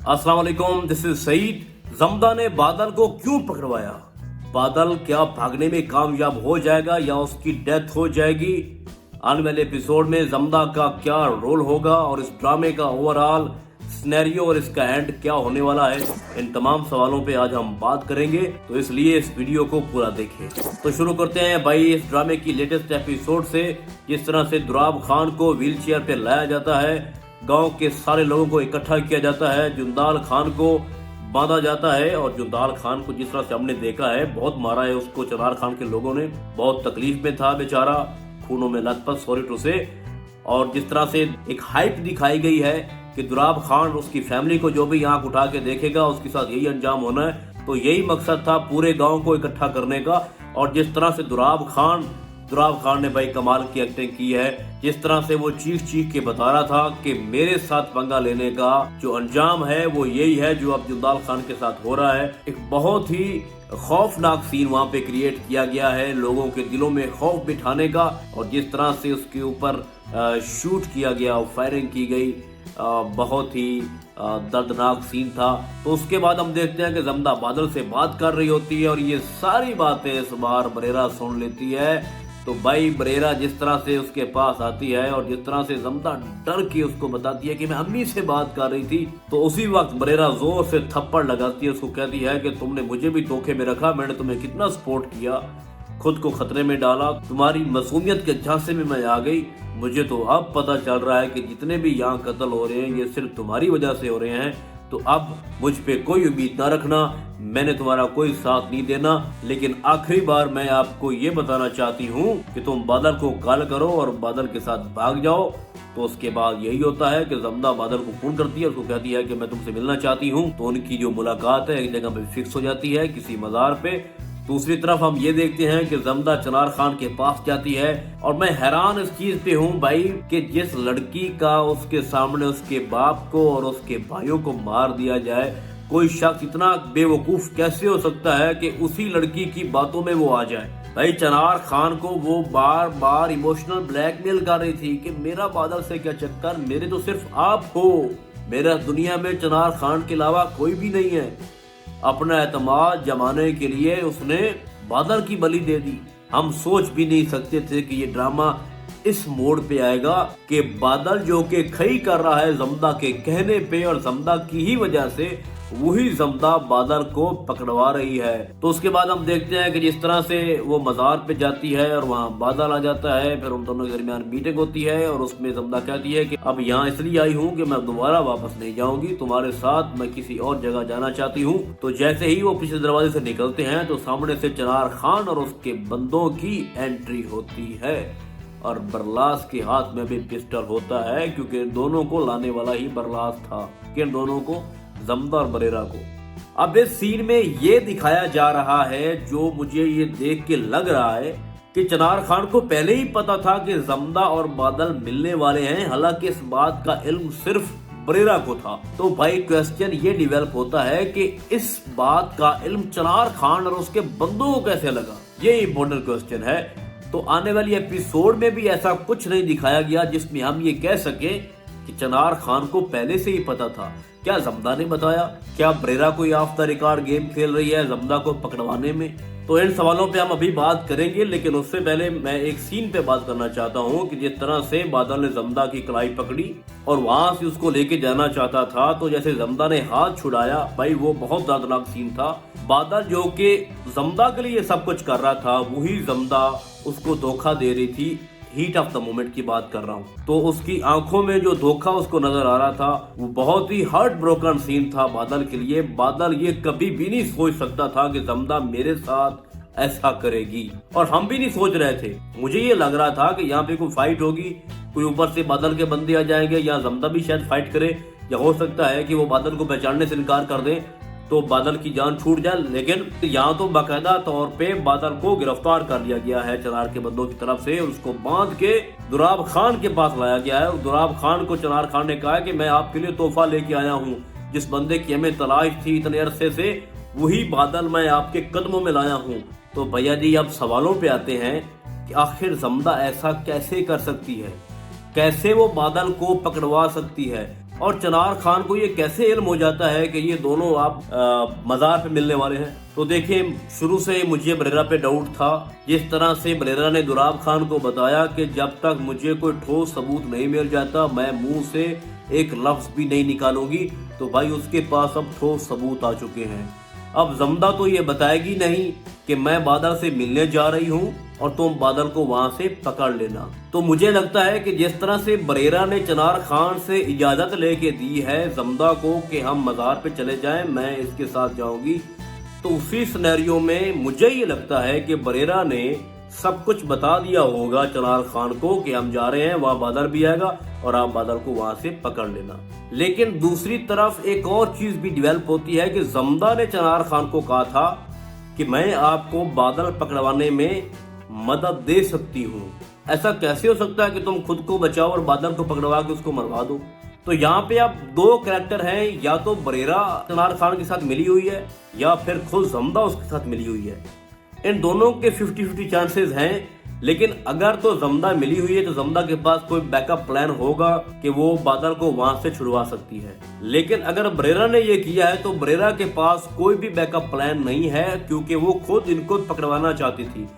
अस्सलाम वालेकुम, this is Saeed. जमदा ने बादल को क्यों पकड़वाया? बादल क्या भागने में कामयाब हो जाएगा या उसकी डेथ हो जाएगी? आने वाले एपिसोड में जमदा का क्या रोल होगा और इस ड्रामे का ओवरऑल सिनेरियो और इसका एंड क्या होने वाला है, इन तमाम सवालों पे आज हम बात करेंगे, तो इसलिए इस वीडियो को पूरा देखें। तो शुरू करते हैं भाई इस ड्रामे की लेटेस्ट एपिसोड से। जिस तरह से दुराब खान को व्हील चेयर पे लाया जाता है, गांव के सारे लोगों को इकट्ठा किया जाता है, जुंदाल खान को बांधा जाता है और जुंदाल खान को जिस तरह से हमने देखा है बहुत मारा है उसको चनार खान के लोगों ने, बहुत तकलीफ में था बेचारा, खूनों में लथपथ, सॉरी टू से। और जिस तरह से एक हाइप दिखाई गई है कि दुराब खान उसकी फैमिली को जो भी आंख उठा के देखेगा उसके साथ यही अंजाम होना है, तो यही मकसद था पूरे गांव को इकट्ठा करने का। और जिस तरह से दुराब खान ने भाई कमाल की एक्टिंग की है, जिस तरह से वो चीख के बता रहा था कि मेरे साथ पंगा लेने का जो अंजाम है वो यही है जो अब जुंदाल खान के साथ हो रहा है। एक बहुत ही खौफनाक सीन वहाँ पे क्रिएट किया गया है, लोगों के दिलों में खौफ बिठाने का। और जिस तरह से उसके ऊपर शूट किया गया, फायरिंग की गई, बहुत ही दर्दनाक सीन था। तो उसके बाद हम देखते हैं कि जमदा बादल से बात कर रही होती है और ये सारी बातें इस बार बरेरा सुन लेती है। तो भाई बरेरा जिस तरह से उसके पास आती है और जिस तरह से जमदा डर के उसको बताती है कि मैं अम्मी से बात कर रही थी, तो उसी वक्त बरेरा जोर से थप्पड़ लगाती है, उसको कहती है कि तुमने मुझे भी धोखे में रखा, मैंने तुम्हें कितना सपोर्ट किया, खुद को खतरे में डाला, तुम्हारी मासूमियत के झांसे में मैं आ गई। मुझे तो अब पता चल रहा है कि जितने भी यहाँ कत्ल हो रहे हैं ये सिर्फ तुम्हारी वजह से हो रहे हैं, तो अब मुझ पे कोई उम्मीद ना रखना, मैंने तुम्हारा कोई साथ नहीं देना। लेकिन आखिरी बार मैं आपको ये बताना चाहती हूँ कि तुम बादल को कॉल करो और बादल के साथ भाग जाओ। तो उसके बाद यही होता है कि जमदा बादल को फोन करती है, उसको कहती है कि मैं तुमसे मिलना चाहती हूँ। तो उनकी जो मुलाकात है एक जगह पे फिक्स हो जाती है, किसी मज़ार पे। दूसरी तरफ हम ये देखते हैं कि जमदा चनार खान के पास जाती है और मैं हैरान इस चीज पे हूँ भाई कि जिस लड़की का उसके सामने उसके बाप को और उसके भाइयों को मार दिया जाए, कोई शख्स इतना बेवकूफ कैसे हो सकता है कि उसी लड़की की बातों में वो आ जाए। भाई चनार खान को वो बार बार इमोशनल ब्लैकमेल कर रही थी कि मेरा बादल से क्या चक्कर, मेरे तो सिर्फ आप हो, मेरा दुनिया में चनार खान के अलावा कोई भी नहीं है। अपना एतमाद जमाने के लिए उसने बादल की बलि दे दी। हम सोच भी नहीं सकते थे कि ये ड्रामा इस मोड़ पे आएगा कि बादल जो कि खई कर रहा है जमदा के कहने पे और जमदा की ही वजह से वही जमदा बादल को पकड़वा रही है। तो उसके बाद हम देखते हैं कि जिस तरह से वो मज़ार पे जाती है और वहाँ बादल आ जाता है, फिर उन दोनों के दरमियान मीटिंग होती है और उसमें जमदा कहती है कि अब यहाँ इसलिए आई हूँ कि मैं दोबारा वापस नहीं जाऊंगी, तुम्हारे साथ मैं किसी और जगह जाना चाहती हूँ। तो जैसे ही वो पिछले दरवाजे से निकलते हैं तो सामने से चनार खान और उसके बंदों की एंट्री होती है और बरलास के हाथ में भी पिस्टल होता है, क्योंकि दोनों को लाने वाला ही बरलास था, कि दोनों को, जमदा और बरेरा को। अब इस सीन में ये दिखाया जा रहा है, जो मुझे ये देख के लग रहा है कि चनार खान को पहले ही पता था कि जमदा और बादल मिलने वाले हैं, हालांकि इस बात का इल्म सिर्फ बरेरा को था। तो भाई क्वेश्चन ये डेवलप होता है कि इस बात का इल्म चनार खान और उसके बंदों को कैसे लगा, ये इंपॉर्टेंट क्वेश्चन है। तो आने वाली एपिसोड में भी ऐसा कुछ नहीं दिखाया गया जिसमें हम ये कह सके कि चनार खान को पहले से ही पता था। क्या जमदा ने बताया? क्या बरेरा कोई ऑफ द रिकॉर्ड गेम खेल रही है जमदा को पकड़वाने में? तो इन सवालों पे हम अभी बात करेंगे, लेकिन उससे पहले मैं एक सीन पे बात करना चाहता हूँ कि जिस तरह से बादल ने जमदा की कलाई पकड़ी और वहां से उसको लेके जाना चाहता था, तो जैसे जमदा ने हाथ छुड़ाया, भाई वो बहुत दर्दनाक सीन था। बादल जो कि जमदा के लिए सब कुछ कर रहा था, वही जमदा उसको धोखा दे रही थी। हीट ऑफ द मोमेंट की बात कर रहा हूँ, तो उसकी आंखों में जो धोखा उसको नजर आ रहा था वो बहुत ही हार्ट ब्रोकन सीन था बादल के लिए। बादल ये कभी भी नहीं सोच सकता था कि जमदा मेरे साथ ऐसा करेगी, और हम भी नहीं सोच रहे थे। मुझे ये लग रहा था कि यहाँ पे कोई फाइट होगी, कोई ऊपर से बादल के बंदे आ जाएंगे या जमदा भी शायद फाइट करे, या हो सकता है कि वो बादल को पहचानने से इनकार कर दे तो बादल की जान छूट जाए। लेकिन यहाँ तो बाकायदा तौर पे बादल को गिरफ्तार कर लिया गया है चनार के बंदों की तरफ से, उसको बांध के दुराब खान के पास लाया गया है। और दुराब खान को चनार खान ने कहा है कि मैं आपके लिए तोहफा लेके आया हूँ, जिस बंदे की हमें तलाश थी इतने अरसे से, वही बादल मैं आपके कदमों में लाया हूँ। तो भैया जी अब सवालों पे आते हैं कि आखिर जमदा ऐसा कैसे कर सकती है, कैसे वो बादल को पकड़वा सकती है। और चनार खान को ये कैसे इल्म हो जाता है कि ये दोनों आप मज़ार पे मिलने वाले हैं। तो देखिए, शुरू से मुझे बरेरा पे डाउट था। जिस तरह से बरेरा ने दुराब खान को बताया कि जब तक मुझे कोई ठोस सबूत नहीं मिल जाता मैं मुंह से एक लफ्ज भी नहीं निकालूंगी, तो भाई उसके पास अब ठोस सबूत आ चुके हैं। अब जमदा तो ये बताएगी नहीं कि मैं बादल से मिलने जा रही हूँ और तुम बादल को वहां से पकड़ लेना। तो मुझे लगता है कि जिस तरह से बरेरा ने चनार खान से इजाजत लेके दी है जमदा को कि हम मज़ार पे चले जाएं, मैं इसके साथ जाऊंगी, तो उसी सिनेरियो में मुझे ये लगता है कि बरेरा ने सब कुछ बता दिया होगा चनार खान को कि हम जा रहे हैं, वहां बादल भी आएगा और आप बादल को वहां से पकड़ लेना। लेकिन दूसरी तरफ एक और चीज भी डेवलप होती है कि जमदा ने चनार खान को कहा था कि मैं आपको बादल पकड़वाने में मदद दे सकती हूँ। ऐसा कैसे हो सकता है कि तुम खुद को बचाओ और बादल को पकड़वा के उसको मरवा दो? तो यहाँ पे आप दो कैरेक्टर हैं, या तो बरेरा चनार खान के साथ मिली हुई है या फिर खुद जमदा उसके साथ मिली हुई है। इन दोनों के 50-50 चांसेस हैं। लेकिन अगर तो जमदा मिली हुई है तो जमदा के पास कोई बैकअप प्लान होगा कि वो बादल को वहां से छुड़वा सकती है। लेकिन अगर बरेरा ने ये किया है तो बरेरा के पास कोई भी बैकअप प्लान नहीं है, क्योंकि वो खुद इनको पकड़वाना चाहती थी।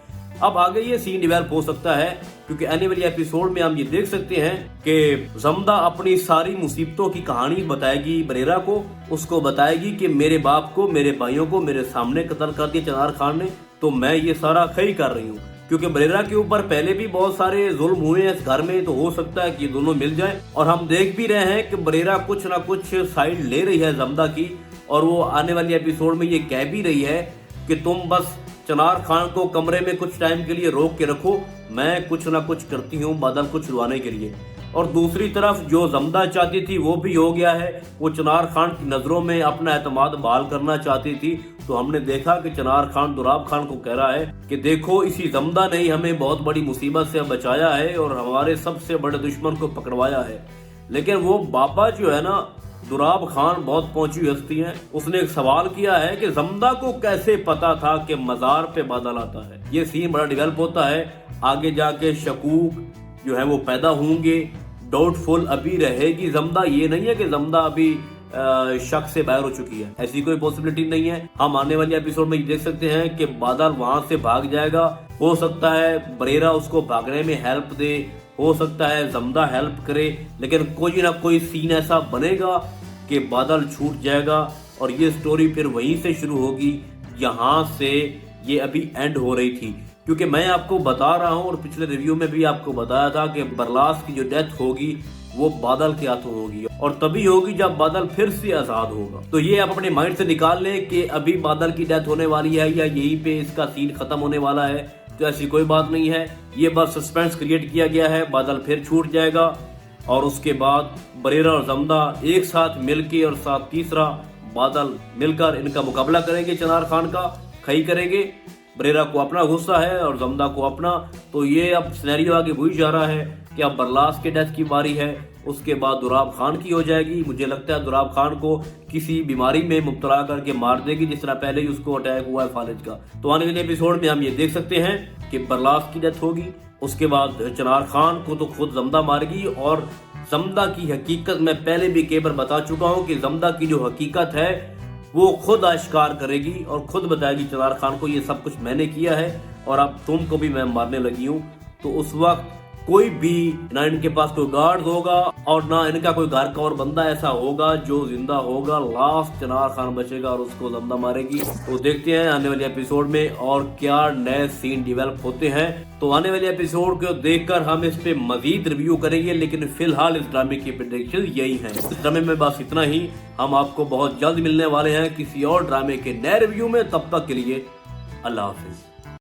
अब आगे ये सीन डेवलप हो सकता है, क्योंकि आने वाली एपिसोड में हम ये देख सकते हैं कि जमदा अपनी सारी मुसीबतों की कहानी बताएगी बरेरा को। उसको बताएगी कि मेरे बाप को, मेरे भाइयों को मेरे सामने कत्ल कर दिया चनार खान ने, तो मैं ये सारा खई कर रही हूँ। क्योंकि बरेरा के ऊपर पहले भी बहुत सारे जुल्म हुए हैं इस घर में, तो हो सकता है कि दोनों मिल जाएं। और हम देख भी रहे हैं कि बरेरा कुछ ना कुछ साइड ले रही है जमदा की, और वो आने वाली एपिसोड में ये कह भी रही है कि तुम बस चनार खान को कमरे में कुछ टाइम के लिए रोक के रखो, मैं कुछ ना कुछ करती हूँ बादल को छुड़वाने के लिए। और दूसरी तरफ जो जमदा चाहती थी वो भी हो गया है। वो चनार खान की नजरों में अपना एतमाद बहाल करना चाहती थी। तो हमने देखा कि चनार खान दुराब खान को कह रहा है कि देखो, इसी जमदा ने ही हमें बहुत बड़ी मुसीबत से बचाया है और हमारे सबसे बड़े दुश्मन को पकड़वाया है। लेकिन वो बाबा जो है ना, दुराब खान बहुत पहुंची हस्ती है। उसने एक सवाल किया है कि जमदा को कैसे पता था कि मज़ार पे बादल आता है। ये सीन बड़ा डेवलप होता है। आगे जाके शकूक जो है वो पैदा होंगे, डाउटफुल अभी रहेगी जमदा। ये नहीं है कि जमदा अभी शक से बाहर हो चुकी है, ऐसी कोई पॉसिबिलिटी नहीं है। हम आने वाली एपिसोड में देख सकते हैं कि बादल वहां से भाग जाएगा। हो सकता है बरेरा उसको भागने में हेल्प दे, हो सकता है जमदा हेल्प करे, लेकिन कोई ना कोई सीन ऐसा बनेगा कि बादल छूट जाएगा और ये स्टोरी फिर वहीं से शुरू होगी जहां से ये अभी एंड हो रही थी। क्योंकि मैं आपको बता रहा हूं और पिछले रिव्यू में भी आपको बताया था कि बरलास की जो डेथ होगी वो बादल के हाथों होगी, और तभी होगी जब बादल फिर से आजाद होगा। तो ये आप अपने माइंड से निकाल लें कि अभी बादल की डेथ होने वाली है या यहीं पे इसका सीन खत्म होने वाला है। तो ऐसी कोई बात नहीं है, ये बस सस्पेंस क्रिएट किया गया है। बादल फिर छूट जाएगा और उसके बाद बरेरा और जमदा एक साथ मिलके और साथ तीसरा बादल मिलकर इनका मुकाबला करेंगे। चनार खान का खई करेंगे। बरेरा को अपना गुस्सा है और जमदा को अपना। तो ये अब सिनेरियो आगे हुई जा रहा है कि अब बरलास के डेथ की बारी है, उसके बाद दुराब खान की हो जाएगी। मुझे लगता है दुराब खान को किसी बीमारी में मुब्तला करके मार देगी, जिस तरह पहले ही उसको अटैक हुआ है फालिज का। तो आने वाले एपिसोड में हम ये देख सकते हैं कि बरलास की डेथ होगी, उसके बाद चनार खान को तो खुद जमदा मारेगी। और जमदा की हकीकत मैं पहले भी कई बार बता चुका हूँ कि जमदा की जो हकीकत है वो खुद आश्कार करेगी और खुद बताएगी चनार खान को ये सब कुछ मैंने किया है और अब तुमको भी मैं मारने लगी हूँ। तो उस वक्त कोई भी ना इनके पास कोई गार्ड होगा और ना इनका कोई घर का और बंदा ऐसा होगा जो जिंदा होगा। लास्ट चनार खान बचेगा और उसको जमदा मारेगी। तो देखते हैं आने वाले एपिसोड में और क्या नए सीन डेवलप होते हैं। तो आने वाले एपिसोड को देखकर हम इस पे मजीद रिव्यू करेंगे, लेकिन फिलहाल इस ड्रामे की प्रेडिक्शन यही है। इस ड्रामे में बस इतना ही। हम आपको बहुत जल्द मिलने वाले हैं किसी और ड्रामे के नए रिव्यू में। तब तक के लिए अल्लाह हाफिज।